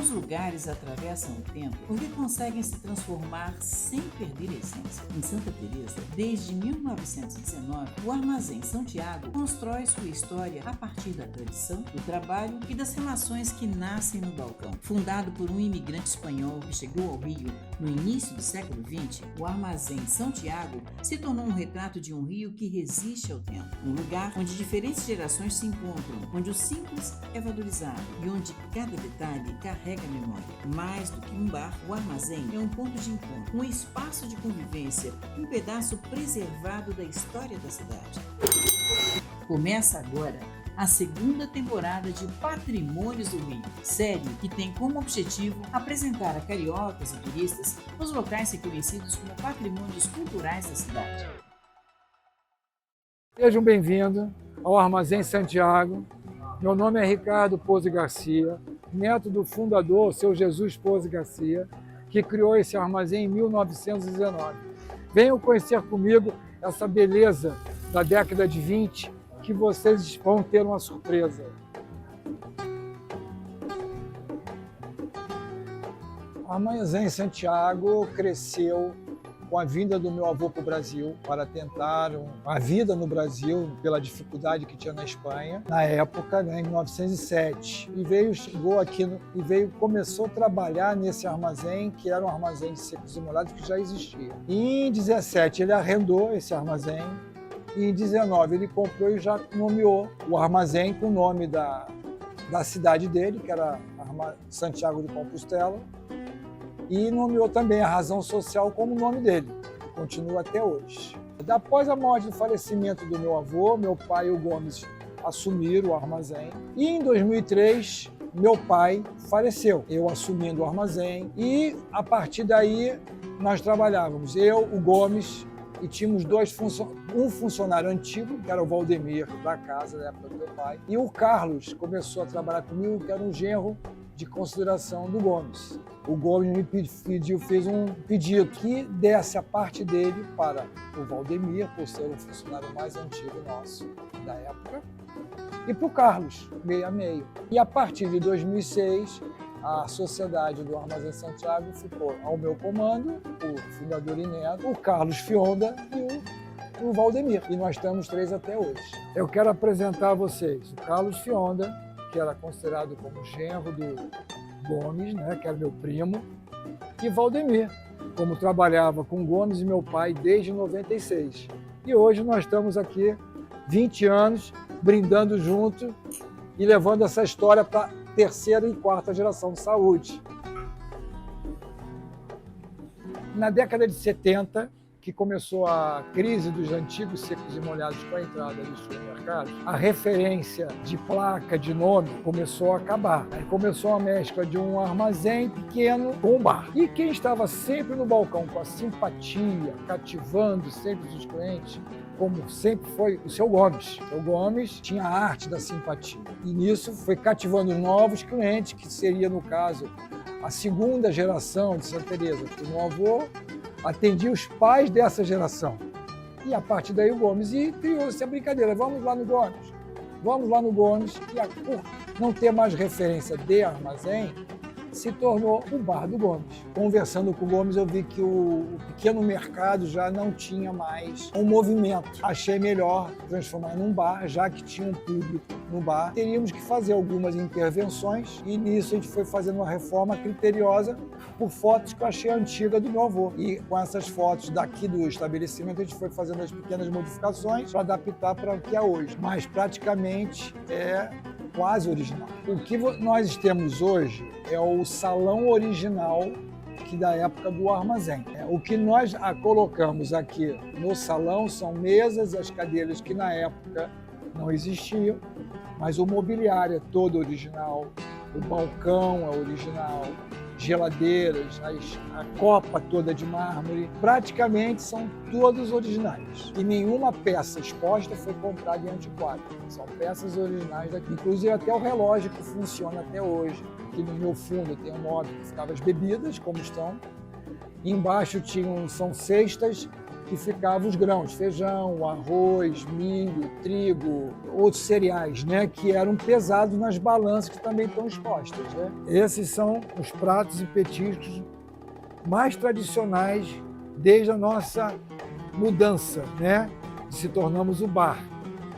Alguns lugares atravessam o tempo porque conseguem se transformar sem perder a essência. Em Santa Teresa, desde 1919, o Armazém São Tiago constrói sua história a partir da tradição, do trabalho e das relações que nascem no balcão. Fundado por um imigrante espanhol que chegou ao Rio no início do século XX, o Armazém São Tiago se tornou um retrato de um Rio que resiste ao tempo. Um lugar onde diferentes gerações se encontram, onde o simples é valorizado e onde cada detalhe carrega a memória. Mais do que um bar, o Armazém é um ponto de encontro, um espaço de convivência, um pedaço preservado da história da cidade. Começa agora a segunda temporada de Patrimônios do Rio, série que tem como objetivo apresentar a cariocas e turistas os locais reconhecidos como patrimônios culturais da cidade. Sejam bem-vindos ao Armazém Santiago. Meu nome é Ricardo Pozzi Garcia, neto do fundador, seu Jesus Pozzi Garcia, que criou esse armazém em 1919. Venham conhecer comigo essa beleza da década de 20, que vocês vão ter uma surpresa. O Armazém Santiago cresceu com a vinda do meu avô para o Brasil, para tentar a vida no Brasil, pela dificuldade que tinha na Espanha, na época, em 1907. Chegou aqui começou a trabalhar nesse armazém, que era um armazém de secos e molhados que já existia. E em 17 ele arrendou esse armazém, e em 19 ele comprou e já nomeou o armazém com o nome da cidade dele, que era Santiago de Compostela, e nomeou também a razão social como o nome dele, que continua até hoje. Após a morte e falecimento do meu avô, meu pai e o Gomes assumiram o armazém, e em 2003 meu pai faleceu, eu assumindo o armazém, e a partir daí nós trabalhávamos, eu, o Gomes, e tínhamos um funcionário antigo, que era o Valdemir, da casa, da época do meu pai, e o Carlos começou a trabalhar comigo, que era um genro de consideração do Gomes. O Gomes fez um pedido que desse a parte dele para o Valdemir, por ser o funcionário mais antigo nosso da época, e para o Carlos, meio a meio. E a partir de 2006, a sociedade do Armazém Santiago ficou ao meu comando, o fundador e neto, o Carlos Fionda e o Valdemir. E nós estamos três até hoje. Eu quero apresentar a vocês o Carlos Fionda, que era considerado como genro do Gomes, que era meu primo, e Valdemir, como trabalhava com Gomes e meu pai desde 96. E hoje nós estamos aqui, 20 anos, brindando junto e levando essa história para a terceira e quarta geração de saúde. Na década de 70, que começou a crise dos antigos secos e molhados com a entrada dos supermercados, a referência de placa, de nome, começou a acabar. Aí começou a mescla de um armazém pequeno com um bar. E quem estava sempre no balcão com a simpatia, cativando sempre os clientes, como sempre foi o seu Gomes. O Gomes tinha a arte da simpatia. E nisso foi cativando novos clientes, que seria, no caso, a segunda geração de Santa Teresa, porque meu avô atendia os pais dessa geração. E a partir daí o Gomes criou-se a brincadeira, vamos lá no Gomes, e por não ter mais referência de armazém, se tornou o Bar do Gomes. Conversando com o Gomes, eu vi que o pequeno mercado já não tinha mais um movimento. Achei melhor transformar num bar, já que tinha um público no bar. Teríamos que fazer algumas intervenções e nisso a gente foi fazendo uma reforma criteriosa por fotos que eu achei antiga do meu avô. E com essas fotos daqui do estabelecimento, a gente foi fazendo as pequenas modificações para adaptar para o que é hoje. Mas praticamente é quase original. O que nós temos hoje é o salão original que da época do armazém. O que nós colocamos aqui no salão são mesas e as cadeiras que na época não existiam, mas o mobiliário é todo original, o balcão é original, geladeiras, a copa toda de mármore, praticamente são todos originais. E nenhuma peça exposta foi comprada em antiquário. São peças originais daqui. Inclusive até o relógio que funciona até hoje. Aqui no meu fundo tem um móvel que ficava as bebidas, como estão. E embaixo são cestas que ficavam os grãos, feijão, arroz, milho, trigo, outros cereais, né, que eram pesados nas balanças que também estão expostas, né? Esses são os pratos e petiscos mais tradicionais desde a nossa mudança, né, de se tornamos o bar,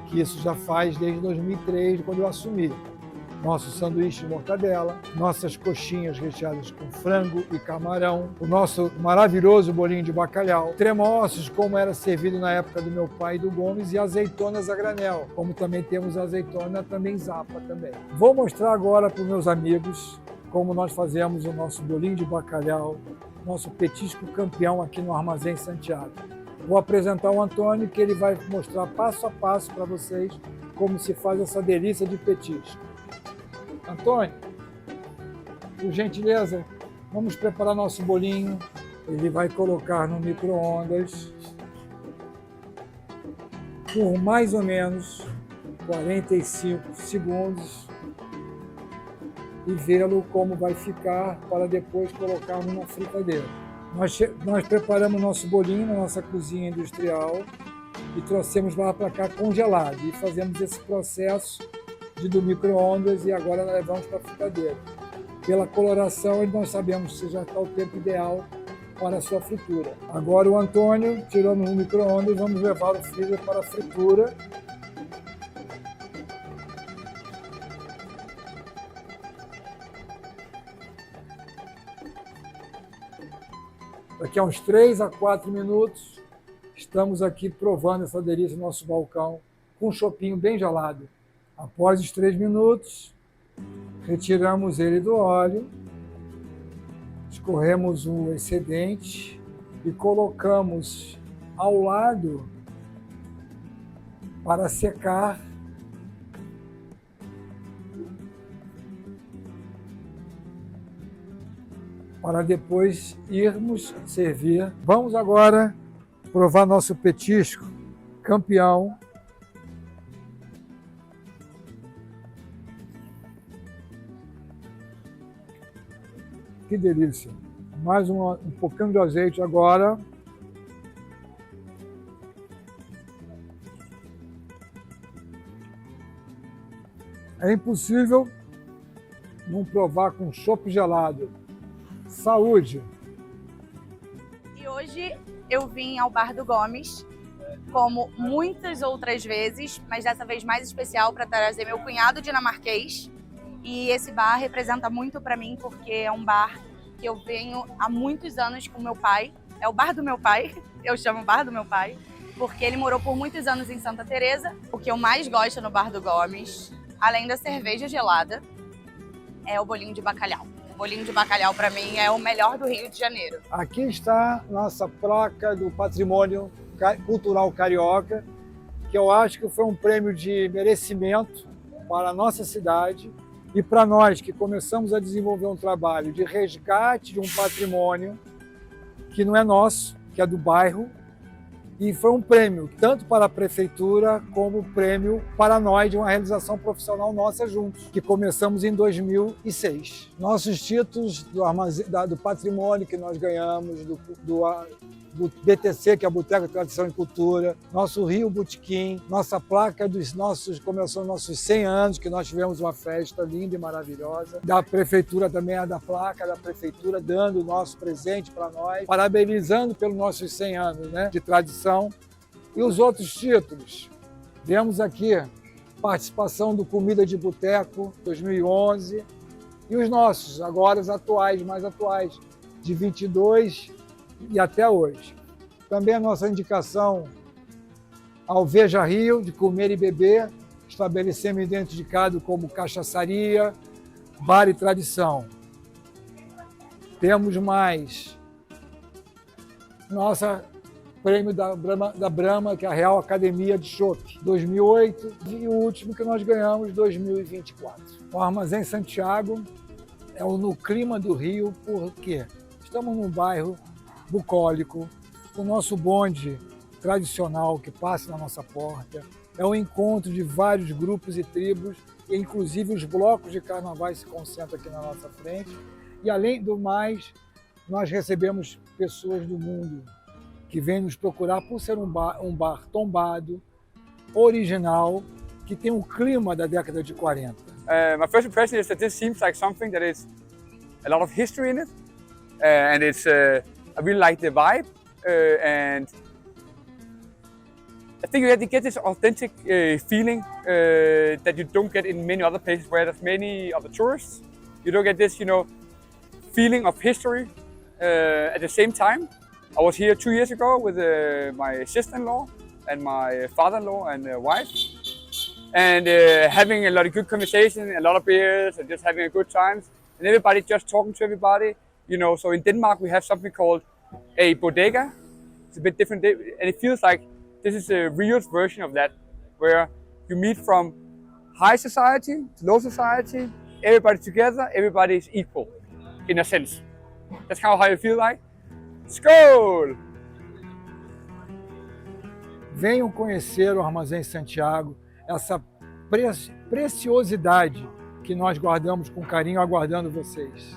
que isso já faz desde 2003, quando eu assumi. Nosso sanduíche de mortadela, nossas coxinhas recheadas com frango e camarão, o nosso maravilhoso bolinho de bacalhau, tremoços, como era servido na época do meu pai e do Gomes, e azeitonas a granel, como também temos azeitona também zapa também. Vou mostrar agora para os meus amigos como nós fazemos o nosso bolinho de bacalhau, nosso petisco campeão aqui no Armazém Santiago. Vou apresentar o Antônio, que ele vai mostrar passo a passo para vocês como se faz essa delícia de petisco. Antônio, por gentileza, vamos preparar nosso bolinho. Ele vai colocar no micro-ondas por mais ou menos 45 segundos e vê-lo como vai ficar para depois colocarmos na fritadeira. Nós preparamos nosso bolinho na nossa cozinha industrial e trouxemos lá para cá congelado e fazemos esse processo do micro-ondas e agora levamos para a fritadeira. Pela coloração, nós sabemos que já está o tempo ideal para a sua fritura. Agora o Antônio, tiramos o micro-ondas e vamos levar o freezer para a fritura. Daqui a uns 3 a 4 minutos, estamos aqui provando essa delícia no nosso balcão, com um chopinho bem gelado. Após os 3 minutos, retiramos ele do óleo, escorremos o excedente e colocamos ao lado para secar. Para depois irmos servir. Vamos agora provar nosso petisco campeão. Que delícia! Mais um pouquinho de azeite agora. É impossível não provar com chopp gelado. Saúde! E hoje eu vim ao Bar do Gomes, como muitas outras vezes, mas dessa vez mais especial para trazer meu cunhado dinamarquês. E esse bar representa muito para mim, porque é um bar que eu venho há muitos anos com meu pai. É o bar do meu pai, eu chamo bar do meu pai, porque ele morou por muitos anos em Santa Teresa. O que eu mais gosto no Bar do Gomes, além da cerveja gelada, é o bolinho de bacalhau. O bolinho de bacalhau, para mim, é o melhor do Rio de Janeiro. Aqui está nossa placa do Patrimônio Cultural Carioca, que eu acho que foi um prêmio de merecimento para a nossa cidade e para nós que começamos a desenvolver um trabalho de resgate de um patrimônio que não é nosso, que é do bairro, e foi um prêmio tanto para a prefeitura como prêmio para nós de uma realização profissional nossa juntos, que começamos em 2006. Nossos títulos do patrimônio que nós ganhamos, do BTC, que é a Boteca de Tradição e Cultura, nosso Rio Botequim, nossa placa começou nossos 100 anos, que nós tivemos uma festa linda e maravilhosa. Da prefeitura também, da placa da prefeitura, dando o nosso presente para nós, parabenizando pelos nossos 100 anos, né, de tradição. E os outros títulos, vemos aqui participação do Comida de Boteco 2011 e os nossos, agora os atuais, mais atuais, de 22 e até hoje. Também a nossa indicação ao Veja Rio, de comer e beber, estabelecemos identificado como cachaçaria, bar e tradição. Temos mais nossa prêmio da Brahma, que é a Real Academia de Chopp, 2008, e o último que nós ganhamos, 2024. O Armazém Santiago é no clima do Rio, porque estamos num bairro bucólico, o nosso bonde tradicional que passa na nossa porta, é um encontro de vários grupos e tribos, e inclusive os blocos de carnavais se concentram aqui na nossa frente, e além do mais, nós recebemos pessoas do mundo que vem nos procurar por ser um bar tombado, original, que tem um clima da década de 40. My first impression is that this seems like something that is a lot of history in it, and I really like the vibe, and I think you get this authentic feeling that you don't get in many other places where there's many other tourists. You don't get this, feeling of history at the same time. I was here 2 years ago with my sister-in-law and my father-in-law and wife, and having a lot of good conversation, a lot of beers, and just having a good time, and everybody just talking to everybody. So in Denmark we have something called a bodega. It's a bit different, and it feels like this is a real version of that, where you meet from high society to low society, everybody together, everybody is equal, in a sense. That's how I feel like. Skål! Venham conhecer o Armazém Santiago, essa preciosidade que nós guardamos com carinho, aguardando vocês.